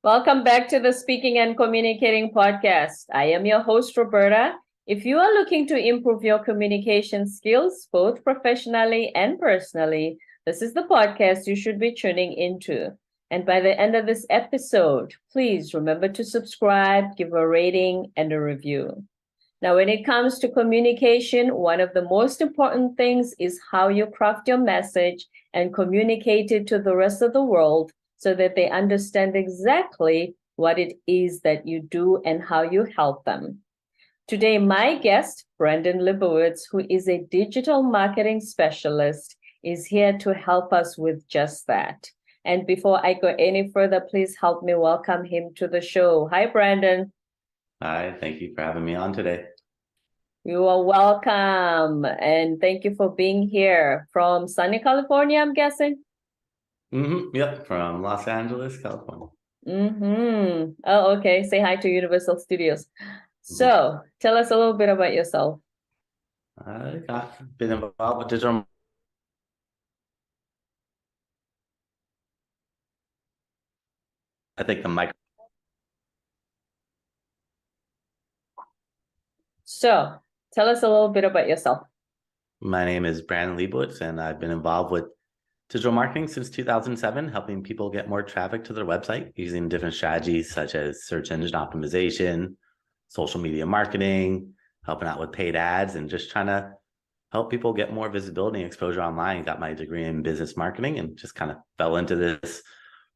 Welcome back to the Speaking and Communicating podcast. I am your host, Roberta. If you are looking to improve your communication skills, both professionally and personally, this is the podcast you should be tuning into. And by the end of this episode, please remember to subscribe, give a rating, and a review. Now, when it comes to communication, one of the most important things is how you craft your message and communicate it to the rest of the world so that they understand exactly what it is that you do and how you help them. Today, my guest, Brandon Leibowitz, who is a digital marketing specialist, is here to help us with just that. And before I go any further, please help me welcome him to the show. Hi, Brandon. Hi, thank you for having me on today. You are welcome. And thank you for being here from sunny California, I'm guessing. Yep, from Los Angeles, California. Oh, okay. Say hi to Universal Studios. So tell us a little bit about yourself. I've been involved with digital. I think the mic. So tell us a little bit about yourself. My name is Brandon Leibowitz, and I've been involved with digital marketing since 2007, helping people get more traffic to their website using different strategies such as search engine optimization, social media marketing, helping out with paid ads, and just trying to help people get more visibility and exposure online. Got my degree in business marketing and just kind of fell into this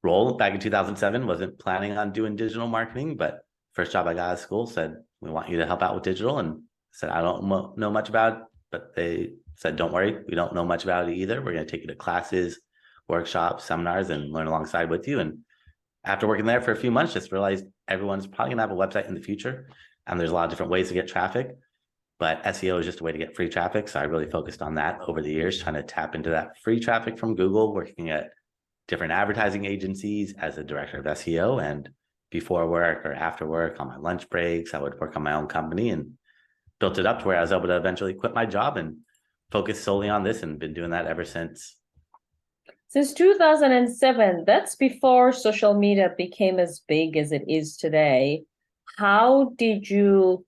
role back in 2007. Wasn't planning on doing digital marketing, but first job I got out of school said, we want you to help out with digital. And I said, I don't know much about it, but they said, don't worry, we don't know much about it either. We're going to take you to classes, workshops, seminars, and learn alongside with you. And after working there for a few months, just realized everyone's probably going to have a website in the future. And there's a lot of different ways to get traffic, but SEO is just a way to get free traffic. So I really focused on that over the years, trying to tap into that free traffic from Google, working at different advertising agencies as a director of SEO. And before work or after work, on my lunch breaks, I would work on my own company and built it up to where I was able to eventually quit my job and focus solely on this, and been doing that ever since. Since 2007, that's before social media became as big as it is today. How did you,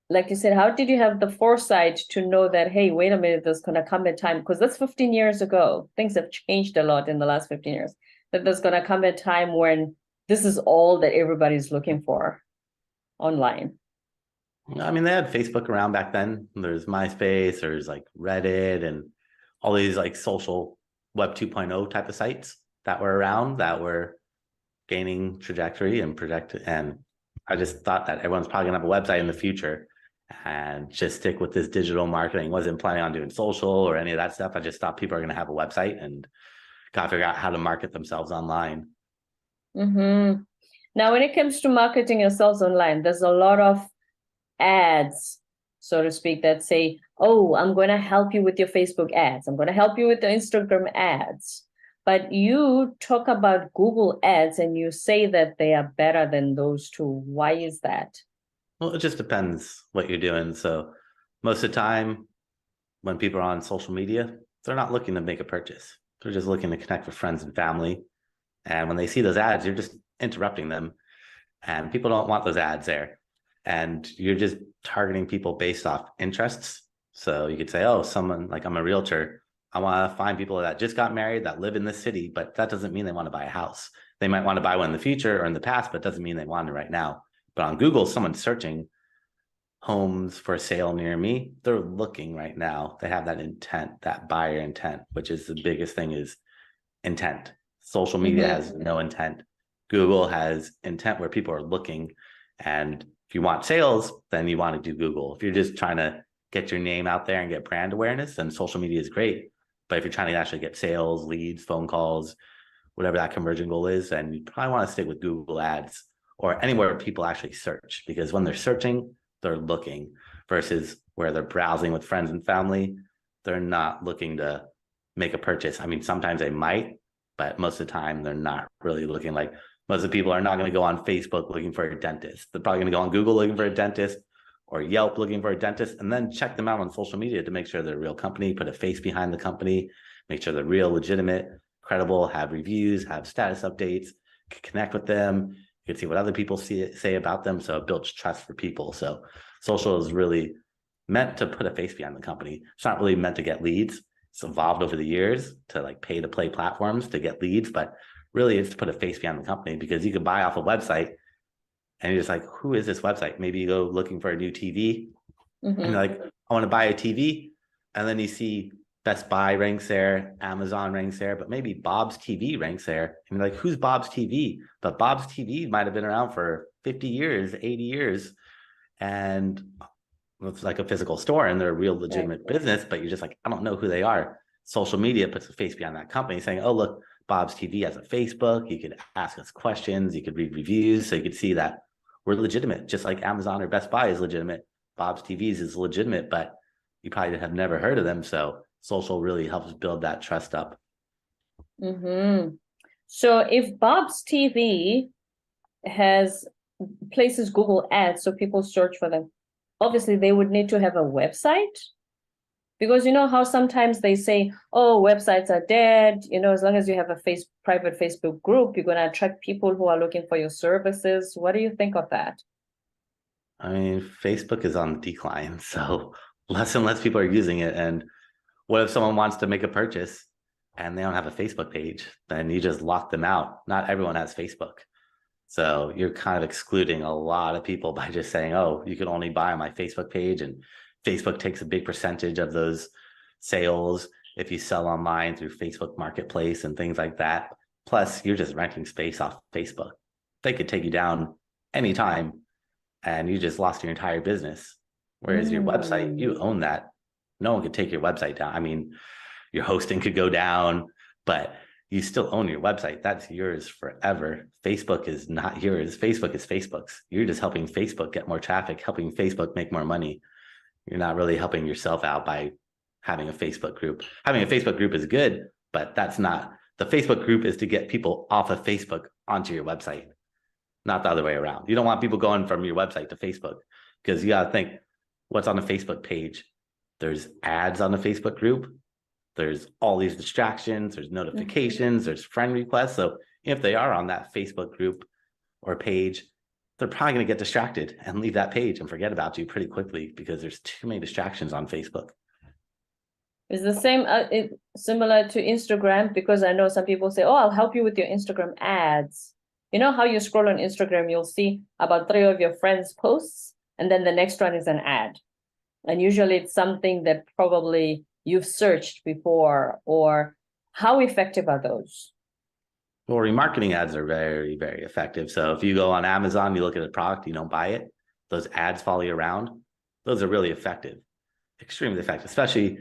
like you said, how did you have the foresight to know that, hey, wait a minute, there's going to come a time, because that's 15 years ago. Things have changed a lot in the last 15 years, that there's going to come a time when this is all that everybody's looking for online. I mean, they had Facebook around back then. There's MySpace, there's like Reddit, and all these like social web 2.0 type of sites that were around that were gaining trajectory and projected. And I just thought that everyone's probably gonna have a website in the future and just stick with this digital marketing. Wasn't planning on doing social or any of that stuff. I just thought people are gonna have a website and gotta figure out how to market themselves online. Now, when it comes to marketing yourselves online, there's a lot of ads, so to speak, that say, oh, I'm going to help you with your Facebook ads. I'm going to help you with the Instagram ads. But you talk about Google ads and you say that they are better than those two. Why is that? Well, it just depends what you're doing. So most of the time when people are on social media, they're not looking to make a purchase. They're just looking to connect with friends and family. And when they see those ads, you're just interrupting them. And people don't want those ads there. And you're just targeting people based off interests. So you could say, oh, someone, like, I'm a realtor, I want to find people that just got married, that live in this city, but that doesn't mean they want to buy a house. They might want to buy one in the future or in the past, but doesn't mean they want it right now. But on Google, someone's searching homes for sale near me. They're looking right now. They have that intent, that buyer intent, which is the biggest thing, is intent. Social media has no intent. Google has intent where people are looking. And if you want sales, then you want to do Google. If you're just trying to get your name out there and get brand awareness, then social media is great. But if you're trying to actually get sales, leads, phone calls, whatever that conversion goal is, then you probably want to stick with Google ads or anywhere where people actually search. Because when they're searching, they're looking, versus where they're browsing with friends and family, they're not looking to make a purchase. I mean, sometimes they might, but most of the time they're not really looking. Like, most of the people are not going to go on Facebook looking for a dentist. They're probably going to go on Google looking for a dentist, or Yelp looking for a dentist, and then check them out on social media to make sure they're a real company, put a face behind the company, make sure they're real, legitimate, credible, have reviews, have status updates, can connect with them. You can see what other people say about them. So it builds trust for people. So social is really meant to put a face behind the company. It's not really meant to get leads. It's evolved over the years to like pay to play platforms to get leads, but really it's to put a face behind the company, because you can buy off a website and you're just like, who is this website? Maybe you go looking for a new TV and you're like, I want to buy a TV. And then you see Best Buy ranks there, Amazon ranks there, but maybe Bob's TV ranks there. And you're like, who's Bob's TV? But Bob's TV might have been around for 50 years, 80 years. And it's like a physical store and they're a real legitimate business, but you're just like, I don't know who they are. Social media puts a face behind that company saying, oh, look, Bob's TV has a Facebook. You could ask us questions. You could read reviews. So you could see that we're legitimate, just like Amazon or Best Buy is legitimate. Bob's TVs is legitimate, but you probably have never heard of them. So social really helps build that trust up. So if Bob's TV has places Google ads, so people search for them, obviously they would need to have a website, because you know how sometimes they say, oh, websites are dead, you know, as long as you have a private Facebook group, you're going to attract people who are looking for your services. What do you think of that? I mean, Facebook is on the decline, so less and less people are using it. And what if someone wants to make a purchase and they don't have a Facebook page? Then you just lock them out. Not everyone has Facebook. So you're kind of excluding a lot of people by just saying, oh, you can only buy on my Facebook page. And Facebook takes a big percentage of those sales if you sell online through Facebook Marketplace and things like that. Plus, you're just renting space off Facebook. They could take you down anytime and you just lost your entire business. Whereas your website, you own that. No one could take your website down. I mean, your hosting could go down, but you still own your website. That's yours forever. Facebook is not yours. Facebook is Facebook's. You're just helping Facebook get more traffic, helping Facebook make more money. You're not really helping yourself out by having a Facebook group. Having a Facebook group is good, but that's not, the Facebook group is to get people off of Facebook onto your website, not the other way around. You don't want people going from your website to Facebook, because you got to think, what's on the Facebook page? There's ads on the Facebook group. There's all these distractions. There's notifications. There's friend requests. So if they are on that Facebook group or page, they're probably going to get distracted and leave that page and forget about you pretty quickly, because there's too many distractions on Facebook. Is the same similar to Instagram? Because I know some people say, oh, I'll help you with your Instagram ads. You know how you scroll on Instagram, you'll see about 3 of your friends' posts, and then the next one is an ad. And usually it's something that probably you've searched before. Or how effective are those? Well, remarketing ads are very, very effective. So if you go on Amazon, you look at a product, you don't buy it, those ads follow you around. Those are really effective, extremely effective, especially,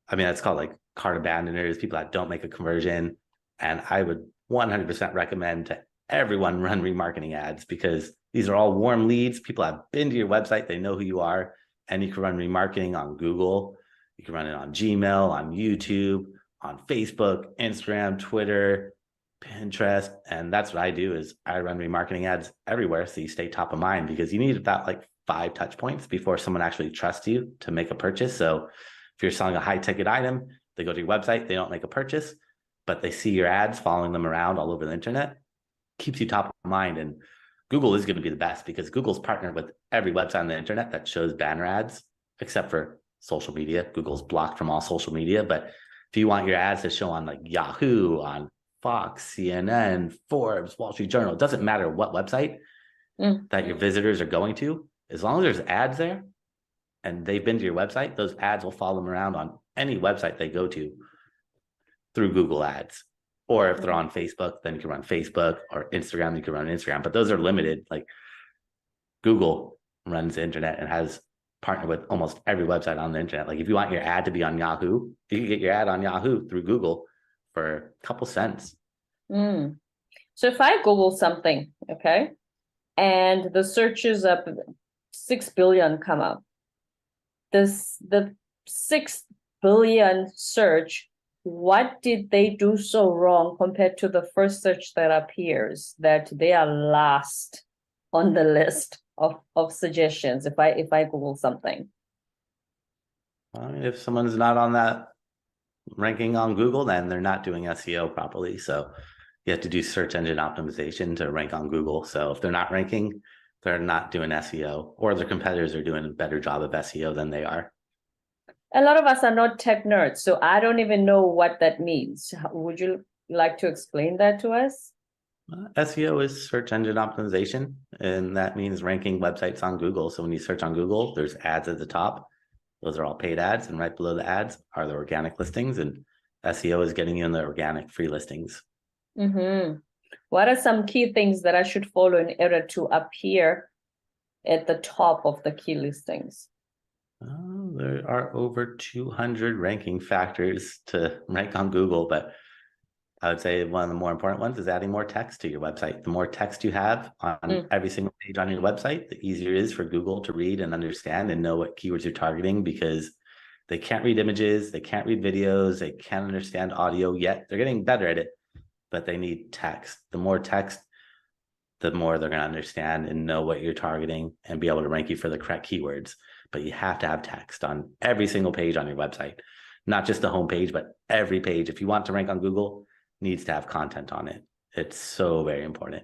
I mean, it's called like cart abandoners, people that don't make a conversion. And I would 100% recommend to everyone run remarketing ads, because these are all warm leads. People have been to your website, they know who you are, and you can run remarketing on Google. You can run it on Gmail, on YouTube, on Facebook, Instagram, Twitter, Pinterest. And that's what I do, is I run remarketing ads everywhere, so you stay top of mind, because you need about like 5 touch points before someone actually trusts you to make a purchase. So if you're selling a high ticket item, they go to your website, they don't make a purchase, but they see your ads following them around all over the internet, keeps you top of mind. And Google is going to be the best, because Google's partnered with every website on the internet that shows banner ads, except for social media. Google's blocked from all social media. But if you want your ads to show on like Yahoo, on Fox, CNN, Forbes, Wall Street Journal, it doesn't matter what website that your visitors are going to, as long as there's ads there and they've been to your website, those ads will follow them around on any website they go to through Google ads. Or if they're on Facebook, then you can run Facebook, or Instagram, you can run Instagram, but those are limited. Like Google runs the internet and has partnered with almost every website on the internet. Like if you want your ad to be on Yahoo, you can get your ad on Yahoo through Google for a couple cents. So if I Google something, okay, and the searches up 6 billion come up, the 6 billion search, what did they do so wrong compared to the first search that appears, that they are last on the list of suggestions if I Google something? If someone's not on that ranking on Google, then they're not doing SEO properly. So you have to do search engine optimization to rank on Google. So if they're not ranking, they're not doing SEO, or their competitors are doing a better job of SEO than they are. A lot of us are not tech nerds, so I don't even know what that means. Would you like to explain that to us? SEO is search engine optimization, and that means ranking websites on Google. So when you search on Google, there's ads at the top. Those are all paid ads, and right below the ads are the organic listings, and SEO is getting you in the organic free listings. What are some key things that I should follow in order to appear at the top of the key listings? There are over 200 ranking factors to rank on Google, but I would say one of the more important ones is adding more text to your website. The more text you have on every single page on your website, the easier it is for Google to read and understand and know what keywords you're targeting, because they can't read images, they can't read videos, they can't understand audio yet. They're getting better at it, but they need text. The more text, the more they're going to understand and know what you're targeting and be able to rank you for the correct keywords. But you have to have text on every single page on your website, not just the home page, but every page. If you want to rank on Google, needs to have content on it. It's so very important.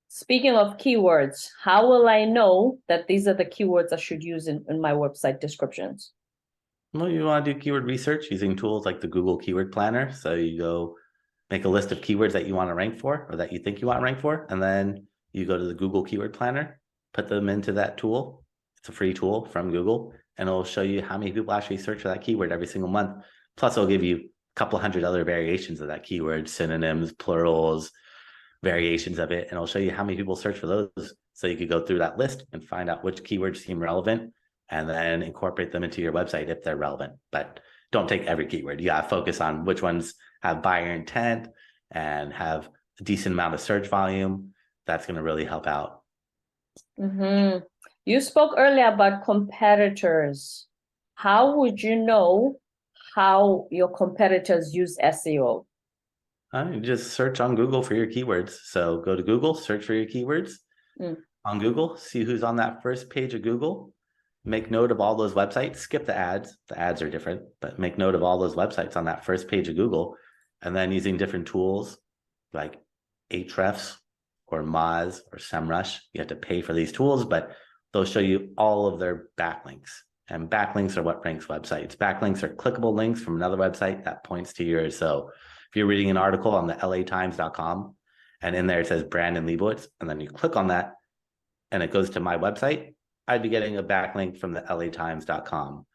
Speaking of keywords, how will I know that these are the keywords I should use in my website descriptions? Well, you want to do keyword research using tools like the Google Keyword Planner. So you go make a list of keywords that you want to rank for, or that you think you want to rank for, and then you go to the Google Keyword Planner, put them into that tool. It's a free tool from Google, and it'll show you how many people actually search for that keyword every single month. Plus, it'll give you a couple hundred other variations of that keyword, synonyms, plurals, variations of it, and it'll show you how many people search for those. So you could go through that list and find out which keywords seem relevant, and then incorporate them into your website if they're relevant. But don't take every keyword. You got to focus on which ones have buyer intent and have a decent amount of search volume. That's going to really help out. You spoke earlier about competitors. How would you know how your competitors use SEO? You just search on Google for your keywords. So go to Google, search for your keywords on Google, see who's on that first page of Google, make note of all those websites, skip the ads. The ads are different, but make note of all those websites on that first page of Google. And then using different tools like Ahrefs or Moz or SEMrush, you have to pay for these tools, but they'll show you all of their backlinks. And backlinks are what ranks websites. Backlinks are clickable links from another website that points to yours. So if you're reading an article on the LAtimes.com and in there it says Brandon Leibowitz, and then you click on that and it goes to my website, I'd be getting a backlink from the LAtimes.com.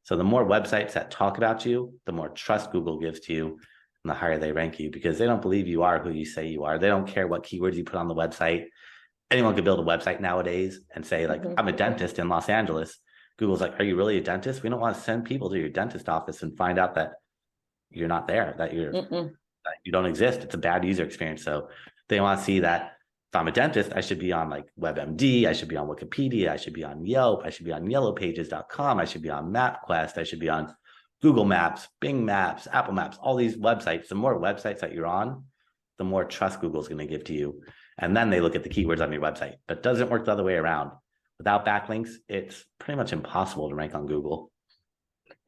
So the more websites that talk about you, the more trust Google gives to you, and the higher they rank you, because they don't believe you are who you say you are. They don't care what keywords you put on the website. Anyone could build a website nowadays and say, like, I'm a dentist in Los Angeles. Google's like, are you really a dentist? We don't want to send people to your dentist office and find out that you're not there, that that you don't exist. It's a bad user experience. So they want to see that if I'm a dentist, I should be on like WebMD, I should be on Wikipedia, I should be on Yelp, I should be on yellowpages.com, I should be on MapQuest, I should be on Google Maps, Bing Maps, Apple Maps, all these websites. The more websites that you're on, the more trust Google's going to give to you. And then they look at the keywords on your website. But it doesn't work the other way around. Without backlinks, it's pretty much impossible to rank on Google.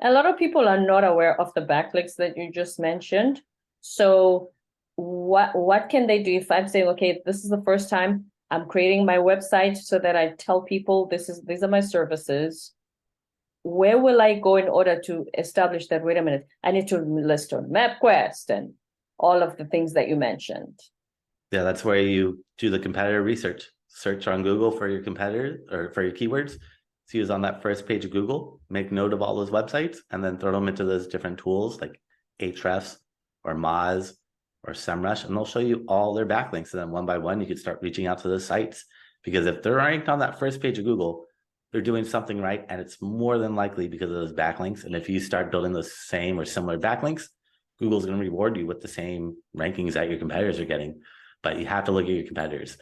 A lot of people are not aware of the backlinks that you just mentioned. So what can they do if I'm saying, okay, this is the first time I'm creating my website so that I tell people these are my services? Where will I go in order to establish that, wait a minute, I need to list on MapQuest and all of the things that you mentioned? Yeah, that's where you do the competitor research. Search on Google for your competitor or for your keywords. See who's on that first page of Google, make note of all those websites, and then throw them into those different tools like Ahrefs or Moz or SEMrush, and they'll show you all their backlinks. And then one by one, you could start reaching out to those sites, because if they're ranked on that first page of Google, they're doing something right, and it's more than likely because of those backlinks. And if you start building those same or similar backlinks, Google's going to reward you with the same rankings that your competitors are getting. But you have to look at your competitors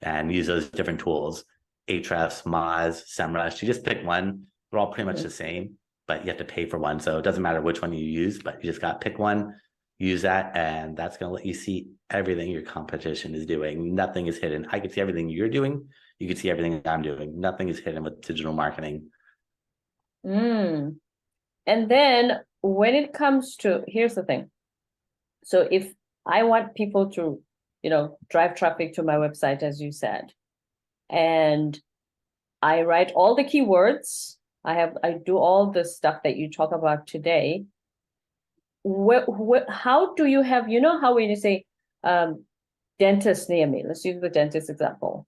and use those different tools, Ahrefs, Moz, SEMrush. You just pick one. They're all pretty much the same, but you have to pay for one. So it doesn't matter which one you use, but you just got to pick one, use that, and that's going to let you see everything your competition is doing. Nothing is hidden. I can see everything you're doing. You can see everything I'm doing. Nothing is hidden with digital marketing. And then when it comes to, here's the thing. So if I want people to, drive traffic to my website, as you said. And I write all the keywords. I do all the stuff that you talk about today. How do you have, how when you say dentist near me, let's use the dentist example.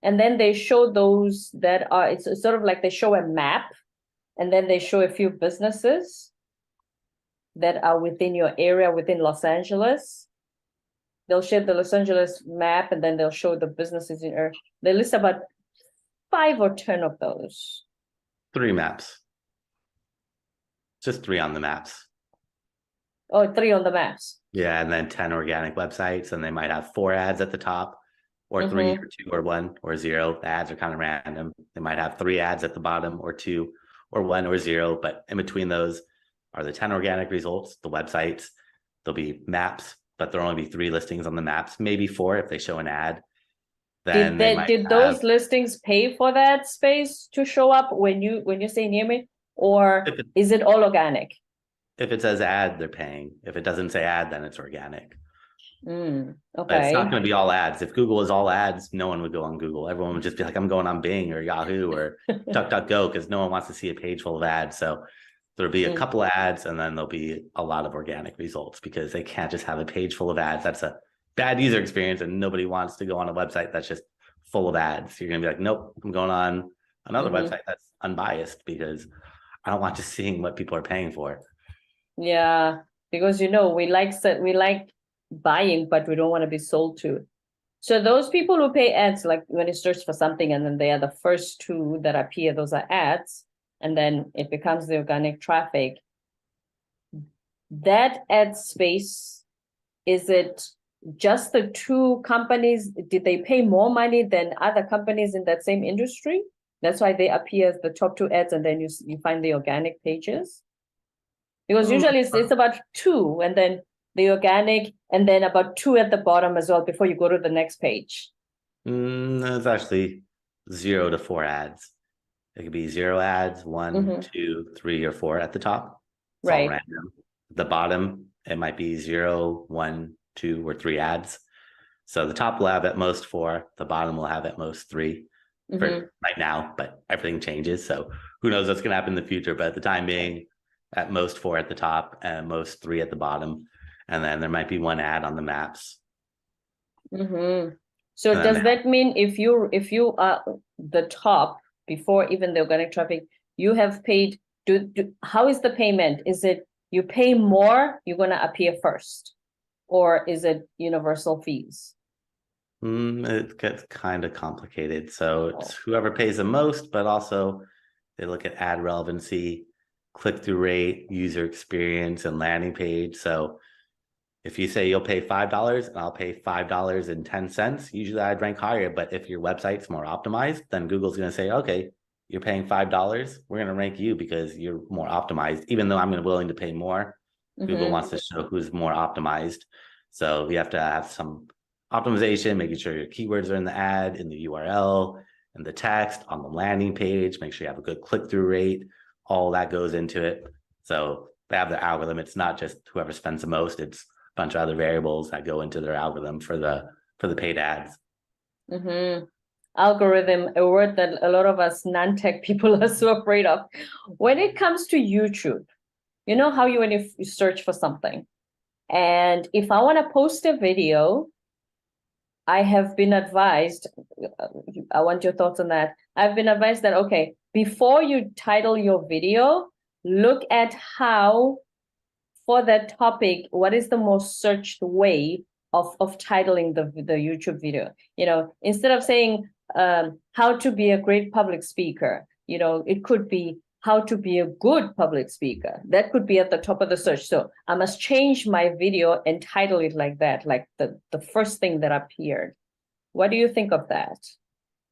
And then they show those that are, it's sort of like they show a map, and then they show a few businesses that are within your area, within Los Angeles. They'll share the Los Angeles map, and then they'll show the businesses in Earth. They list about 5 or 10 of those. 3 maps. Just 3 on the maps. Oh, 3 on the maps. Yeah, and then 10 organic websites, and they might have 4 ads at the top, or 3 or 2 or 1 or 0. The ads are kind of random. They might have 3 ads at the bottom, or 2 or 1 or 0, but in between those are the 10 organic results, the websites. There'll be maps, but there'll only be 3 listings on the maps, maybe 4 if they show an ad. Then did those listings pay for that space to show up when you say near me, or is it all organic? If it says ad, they're paying. If it doesn't say ad, then it's organic. Okay. But it's not going to be all ads. If Google is all ads, no one would go on Google. Everyone would just be like, I'm going on Bing or Yahoo or DuckDuckGo, because no one wants to see a page full of ads. So there'll be a couple of ads, and then there'll be a lot of organic results, because they can't just have a page full of ads. That's a bad user experience, and nobody wants to go on a website that's just full of ads. You're going to be like, nope, I'm going on another website that's unbiased, because I don't want to seeing what people are paying for. Yeah, because we like buying, but we don't want to be sold to. So those people who pay ads, like when you search for something and then they are the first 2 that appear, those are ads, and then it becomes the organic traffic. That ad space, is it just the 2 companies? Did they pay more money than other companies in that same industry? That's why they appear as the top 2 ads, and then you find the organic pages? Because usually it's about 2, and then the organic, and then about 2 at the bottom as well before you go to the next page. It's actually 0 to 4 ads. It could be 0 ads, 1, 2, 3, or 4 at the top. It's all random. At the bottom, it might be 0, 1, 2, or 3 ads. So the top will have at most 4. The bottom will have at most 3 for right now, but everything changes. So who knows what's going to happen in the future. But at the time being, at most 4 at the top and most 3 at the bottom. And then there might be 1 ad on the maps. So does that mean if you are the top before even the organic traffic, you have paid, how is the payment? Is it you pay more, you're going to appear first? Or is it universal fees? It gets kind of complicated. So it's whoever pays the most, but also they look at ad relevancy, click-through rate, user experience, and landing page. So if you say you'll pay $5 and I'll pay $5.10, usually I'd rank higher. But if your website's more optimized, then Google's going to say, okay, you're paying $5. We're going to rank you because you're more optimized, even though I'm willing to pay more. Google wants to show who's more optimized. So you have to have some optimization, making sure your keywords are in the ad, in the URL, in the text, on the landing page, make sure you have a good click-through rate. All that goes into it. So they have the algorithm. It's not just whoever spends the most. It's a bunch of other variables that go into their algorithm for the paid ads. Algorithm, a word that a lot of us non-tech people are so afraid of. When it comes to YouTube, you know how when you search for something, and if I want to post a video, I have been advised, I want your thoughts on that. I've been advised that, okay, before you title your video, look at how, for that topic, what is the most searched way of titling the YouTube video? Instead of saying how to be a great public speaker, it could be how to be a good public speaker. That could be at the top of the search. So I must change my video and title it like that, like the first thing that appeared. What do you think of that?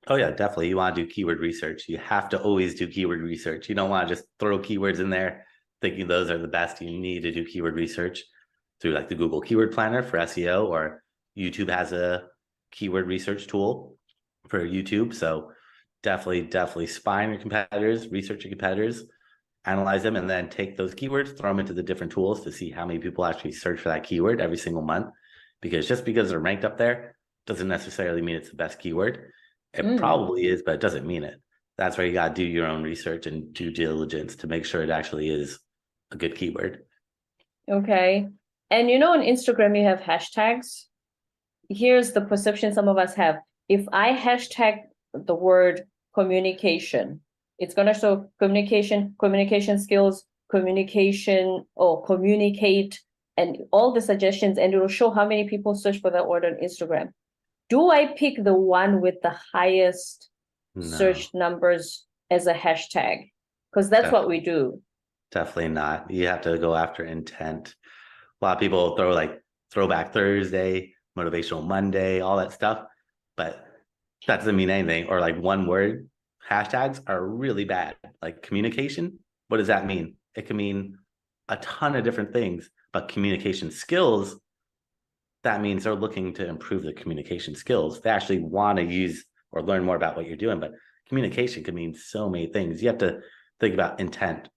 Oh yeah, definitely. You want to do keyword research. You have to always do keyword research. You don't want to just throw keywords in there thinking those are the best. You need to do keyword research through like the Google Keyword Planner for SEO, or YouTube has a keyword research tool for YouTube. So definitely spy on your competitors, research your competitors, analyze them, and then take those keywords, throw them into the different tools to see how many people actually search for that keyword every single month. because just because they're ranked up there doesn't necessarily mean it's the best keyword. It probably is, but it doesn't mean it. That's where you got to do your own research and due diligence to make sure it actually is a good keyword. Okay. And on Instagram, you have hashtags. Here's the perception some of us have. If I hashtag the word communication, it's going to show communication skills, communication or communicate, and all the suggestions, and it will show how many people search for that word on Instagram. Do I pick the one with the highest search numbers as a hashtag? Because that's what we do. Definitely not. You have to go after intent. A lot of people throw like Throwback Thursday, Motivational Monday, all that stuff, but that doesn't mean anything. Or like one word hashtags are really bad. Like communication, what does that mean? It can mean a ton of different things, but communication skills, that means they're looking to improve the communication skills. They actually want to use or learn more about what you're doing, but communication can mean so many things. You have to think about intent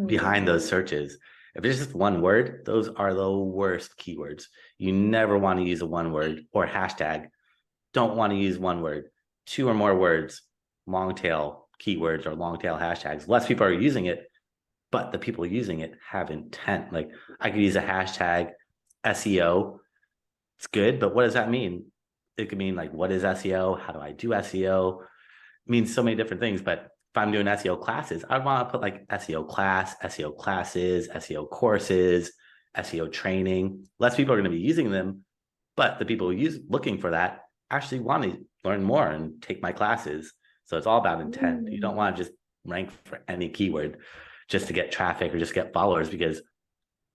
behind those searches. If it's just one word, those are the worst keywords. You never want to use a one word or hashtag. Don't want to use one word. 2 or more words, long tail keywords or long tail hashtags. Less people are using it, but the people using it have intent. Like I could use a hashtag SEO. It's good, but what does that mean? It could mean like, what is SEO? How do I do SEO? It means so many different things, but if I'm doing SEO classes, I want to put like SEO class, SEO classes, SEO courses, SEO training. Less people are going to be using them, but the people looking for that actually want to learn more and take my classes. So it's all about intent. You don't want to just rank for any keyword just to get traffic or just get followers, because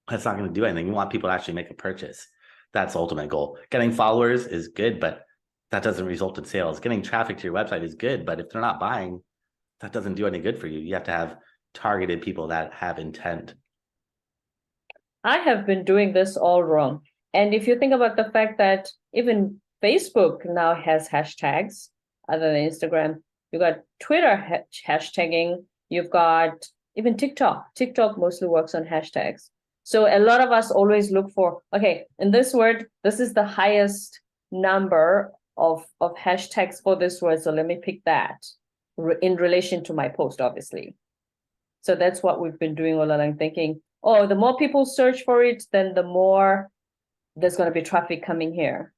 that's not going to do anything. You want people to actually make a purchase. That's the ultimate goal. Getting followers is good, but that doesn't result in sales. Getting traffic to your website is good, but if they're not buying, that doesn't do any good for you. You have to have targeted people that have intent. I have been doing this all wrong. And if you think about the fact that even Facebook now has hashtags other than Instagram, you've got Twitter hashtagging, you've got even TikTok. TikTok mostly works on hashtags. So a lot of us always look for, okay, in this word, this is the highest number of hashtags for this word. So let me pick that in relation to my post, obviously. So that's what we've been doing all along, thinking, oh, the more people search for it, then the more there's going to be traffic coming here.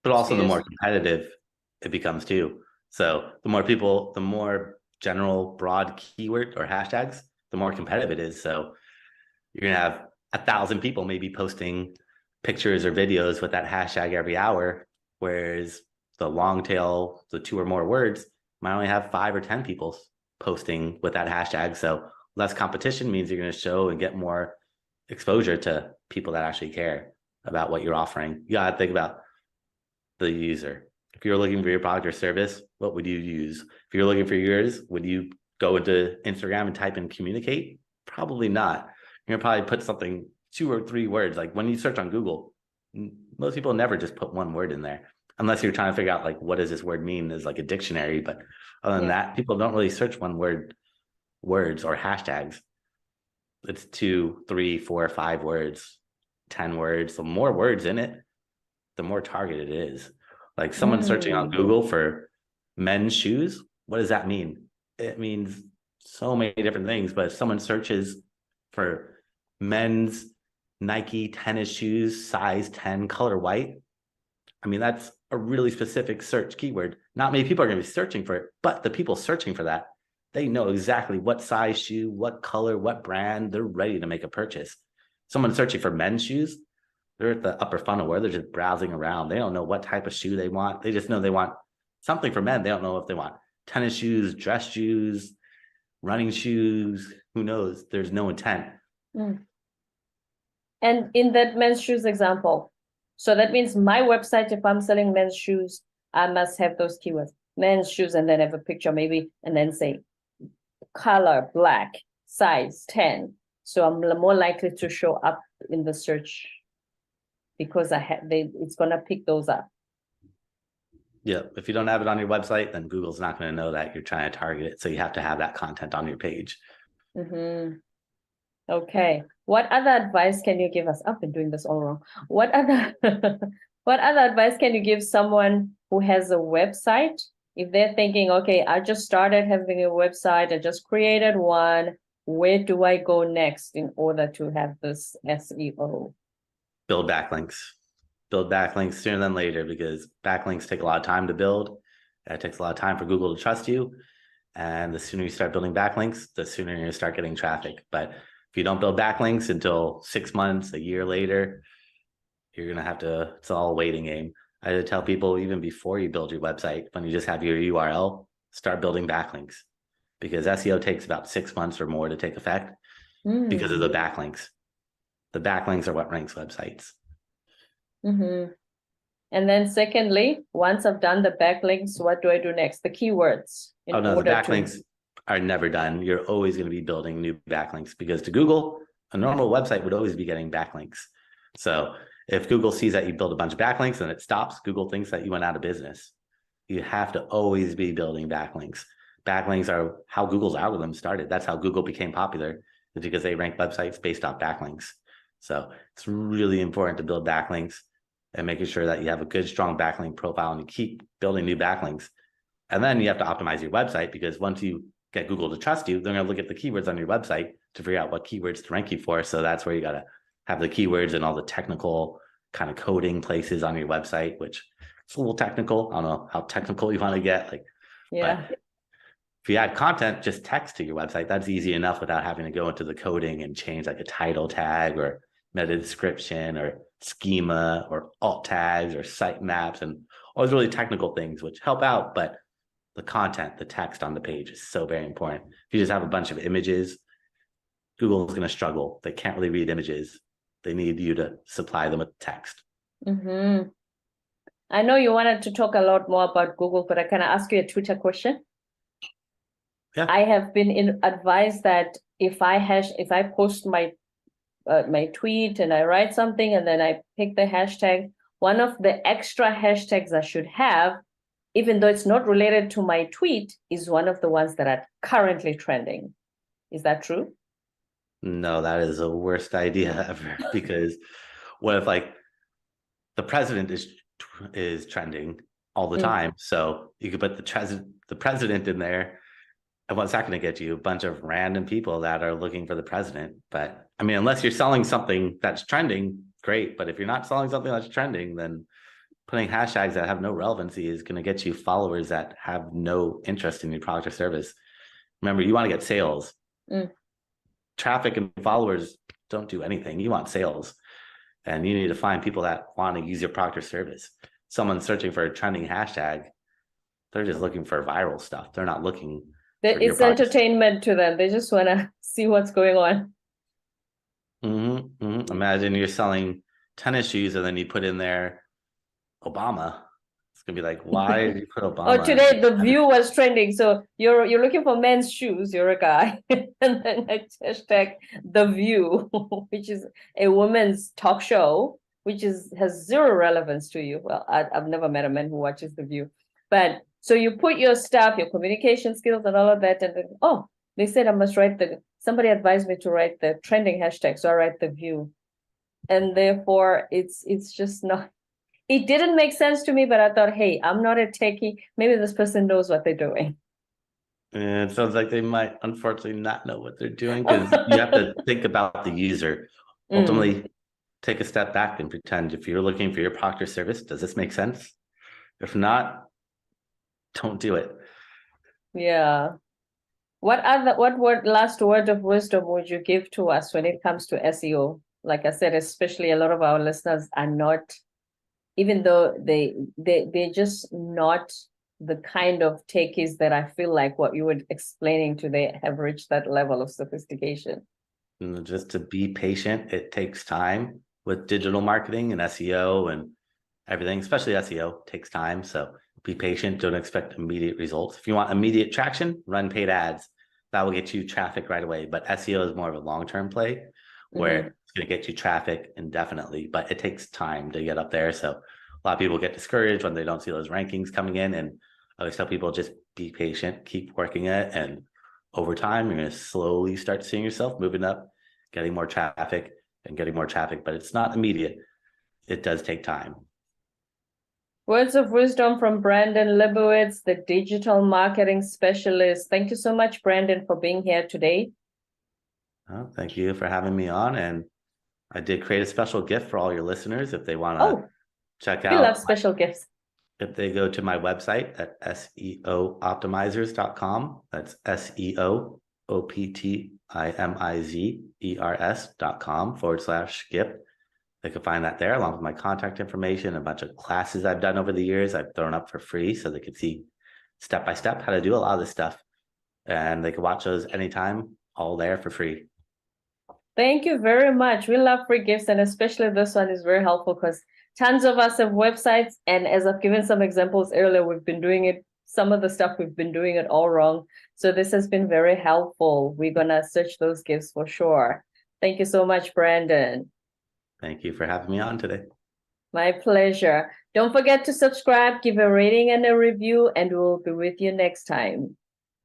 But also the more competitive it becomes too. So the more people, the more general broad keyword or hashtags, the more competitive it is. So you're going to have 1,000 people maybe posting pictures or videos with that hashtag every hour, whereas the long tail, the 2 or more words, might only have 5 or 10 people posting with that hashtag. So less competition means you're going to show and get more exposure to people that actually care about what you're offering. You got to think about the user. If you're looking for your product or service, what would you use? If you're looking for yours, would you go into Instagram and type in communicate? Probably not. You're gonna probably put something 2 or 3 words. Like when you search on Google, most people never just put one word in there, unless you're trying to figure out like, what does this word mean as like a dictionary. But other than that, people don't really search one word words or hashtags. It's 2, 3, 4, 5 words, 10 words. The more words in it, the more targeted it is. Like someone searching on Google for men's shoes, what does that mean? It means so many different things. But if someone searches for men's Nike tennis shoes, size 10, color white, I mean, that's a really specific search keyword. Not many people are going to be searching for it, but the people searching for that, they know exactly what size shoe, what color, what brand. They're ready to make a purchase. Someone searching for men's shoes, they're at the upper funnel where they're just browsing around. They don't know what type of shoe they want. They just know they want something for men. They don't know if they want tennis shoes, dress shoes, running shoes. Who knows? There's no intent. And in that men's shoes example, so that means my website, if I'm selling men's shoes, I must have those keywords, men's shoes, and then have a picture maybe, and then say color, black, size 10. So I'm more likely to show up in the search because it's going to pick those up. Yeah. If you don't have it on your website, then Google's not going to know that you're trying to target it. So you have to have that content on your page. Okay. What other advice can you give us? I've been doing this all wrong. What other what other advice can you give someone who has a website? If they're thinking, okay, I just started having a website, I just created one, where do I go next in order to have this SEO? Build backlinks. Build backlinks sooner than later, because backlinks take a lot of time to build. It takes a lot of time for Google to trust you. And the sooner you start building backlinks, the sooner you're going to start getting traffic. But if you don't build backlinks until 6 months, a year later, you're going to have to, it's all a waiting game. I tell people, even before you build your website, when you just have your URL, start building backlinks, because SEO takes about 6 months or more to take effect because of the backlinks. The backlinks are what ranks websites. Mm-hmm. And then secondly, once I've done the backlinks, what do I do next? The keywords. Oh no, the backlinks are never done. You're always going to be building new backlinks, because to Google, a normal website would always be getting backlinks. So if Google sees that you build a bunch of backlinks and it stops, Google thinks that you went out of business. You have to always be building backlinks. Backlinks are how Google's algorithm started. That's how Google became popular, is because they rank websites based off backlinks. So it's really important to build backlinks and making sure that you have a good, strong backlink profile, and you keep building new backlinks. And then you have to optimize your website, because once you get Google to trust you, they're going to look at the keywords on your website to figure out what keywords to rank you for. So that's where you got to have the keywords and all the technical kind of coding places on your website, which it's a little technical. I don't know how technical you want to get. But if you add content, just text to your website, that's easy enough without having to go into the coding and change like a title tag or meta description or schema or alt tags or sitemaps and all those really technical things, which help out. But the content, the text on the page is so very important. If you just have a bunch of images, Google is going to struggle. They can't really read images. They need you to supply them with text. Mm-hmm. I know you wanted to talk a lot more about Google, but can I ask you a Twitter question? Yeah. I have been advised that if I post my tweet and I write something and then I pick the hashtag, one of the extra hashtags I should have, even though it's not related to my tweet, is one of the ones that are currently trending. Is that true? No, that is the worst idea ever, because what if like the president is trending all the time? So you could put the president in there, and what's that going to get you? A bunch of random people that are looking for the president. But I mean, unless you're selling something that's trending, great. But if you're not selling something that's trending, then putting hashtags that have no relevancy is going to get you followers that have no interest in your product or service. Remember, you want to get sales. Traffic and followers don't do anything. You want sales, and you need to find people that want to use your product or service. Someone searching for a trending hashtag, they're just looking for viral stuff. They're not looking. It's entertainment to them. They just want to see what's going on. Imagine you're selling tennis shoes and then you put in there Obama. It's gonna be like, why did you put Obama? Oh, today the view was trending. So you're looking for men's shoes. You're a guy, and then I hashtag The View, which is a woman's talk show, which has zero relevance to you. Well, I've never met a man who watches The View, but so you put your stuff, your communication skills, and all of that, and then they said I must write somebody advised me to write the trending hashtag, so I write The View, and therefore it's just not. It didn't make sense to me, but I thought, hey, I'm not a techie. Maybe this person knows what they're doing. And it sounds like they might, unfortunately, not know what they're doing, because you have to think about the user. Ultimately, take a step back and pretend if you're looking for your product or service, does this make sense? If not, don't do it. Yeah. What last word of wisdom would you give to us when it comes to SEO? Like I said, especially a lot of our listeners are not, even though they're just not the kind of techies that I feel like what you were explaining to, they have reached that level of sophistication. And just to be patient. It takes time with digital marketing and SEO and everything, especially SEO takes time. So be patient. Don't expect immediate results. If you want immediate traction, run paid ads. That will get you traffic right away. But SEO is more of a long-term play where it's going to get you traffic indefinitely, but it takes time to get up there. So a lot of people get discouraged when they don't see those rankings coming in. And I always tell people, just be patient, keep working it. And over time, you're going to slowly start seeing yourself moving up getting more traffic and getting more traffic, but it's not immediate. It does take time. Words of wisdom from Brandon Leibowitz, the digital marketing specialist. Thank you so much, Brandon, for being here today. Thank you for having me on. And I did create a special gift for all your listeners if they want to check out. We love special gifts. If they go to my website at SEOoptimizers.com, that's SEOoptimizers.com/gift. They can find that there along with my contact information, a bunch of classes I've done over the years I've thrown up for free so they can see step by step how to do a lot of this stuff. And they can watch those anytime, all there for free. Thank you very much. We love free gifts, and especially this one is very helpful because tons of us have websites, and as I've given some examples earlier, we've been doing it, some of the stuff we've been doing it all wrong. So this has been very helpful. We're gonna search those gifts for sure. Thank you so much, Brandon. Thank you for having me on today. My pleasure. Don't forget to subscribe, give a rating and a review, and we'll be with you next time.